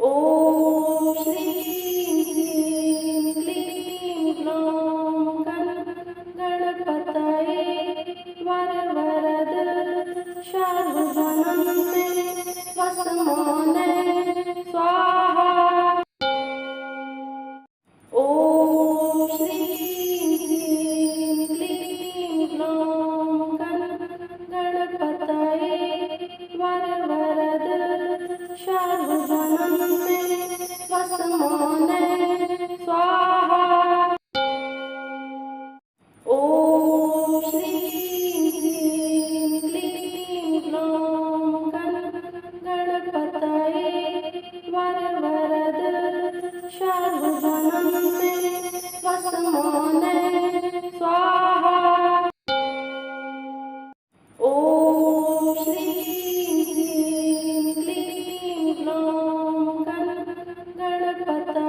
ॐ श्रीं ह्रीं क्लीं ग्लौं गणपतये वरवरद शर्वधनं मे वसमाने स्वाहा। ॐ श्रीं ह्रीं क्लीं ग्लौं गणपतये वरवरद शर्वधनं मे वसमाने स्वाहा। ॐ श्रीं ह्रीं क्लीं ग्लौं गणपतये वरवरद शर्वधनं मे वसमाने स्वाहा। ॐ श्रीं ह्रीं क्लीं ग्लौं गणपतये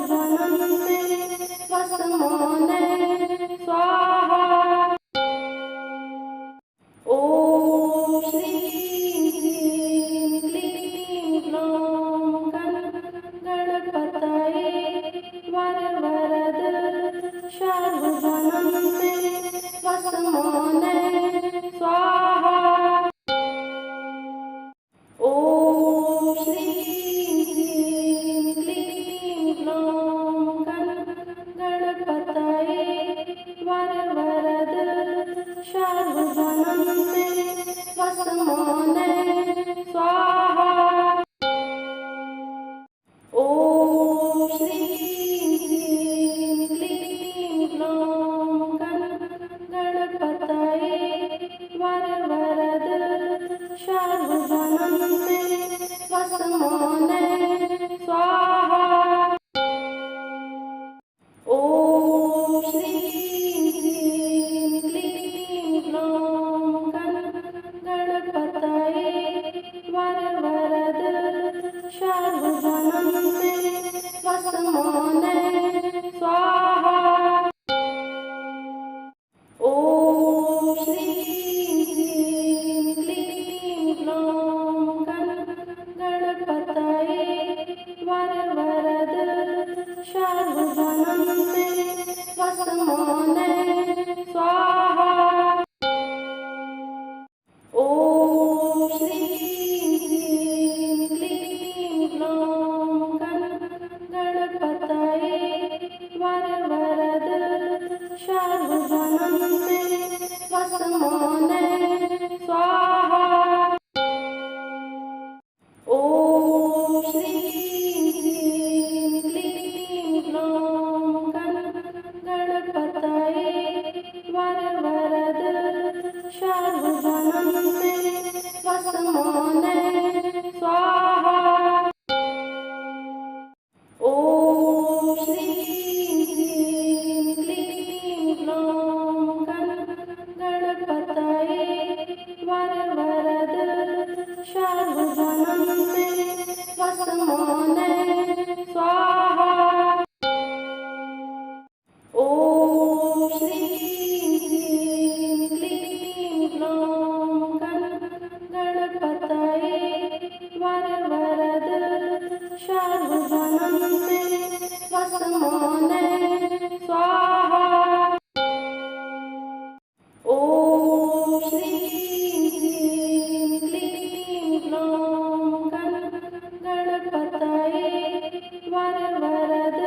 सर्वजनन्मे वसमाने स्वाहा। ॐ श्रीं ह्रीं क्लीं ग्लौं गणपतये वरवरद सर्वजनन्मे वसमाने स्वाहा। ॐ श्रीं ह्रीं क्लीं ग्लौं गणपतये वरवरद सर्वजनन्मे वसमाने स्वाहा। ॐ श्रीं ह्रीं क्लीं ग्लौं गणपतये वरवरद सर्वजनन्मे वसमाने स्वाहा। ॐ श्रीं ह्रीं क्लीं ग्लौं गणपतये वरवरद सर्वजनन्मे वसमाने स्वाहा। ॐ श्रीं ह्रीं क्लीं ग्लौं गणपतये वरवरद सर्वजनन्मे वसमाने स्वाहा। ॐ श्रीं ह्रीं क्लीं ग्लौं गणपतये वरवरद सर्वजनन्मे वसमाने स्वाहा। ॐ श्रीं ह्रीं क्लीं ग्लौं गणपतये वरवरद सर्वजनन्मे वसमाने स्वाहा। ॐ श्रीं ह्रीं क्लीं ग्लौं गणपतये वरवरद सर्वजनन्मे वसमाने स्वाहा। ॐ श्रीं ह्रीं क्लीं ग्लौं गणपतये वरवरद सर्वजनन्मे वसमाने स्वाहा। ॐ श्रीं ह्रीं क्लीं ग्लौं गणपतये वरवरद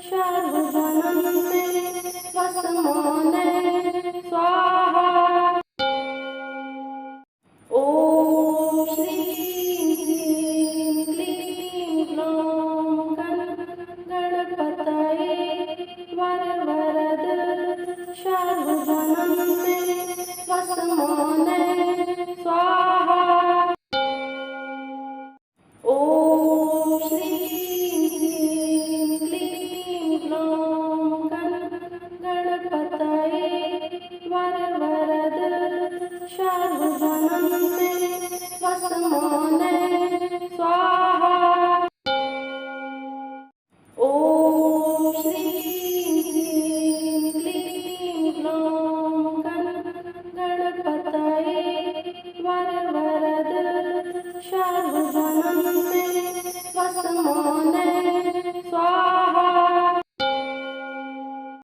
सर्वजनन्मे वसमाने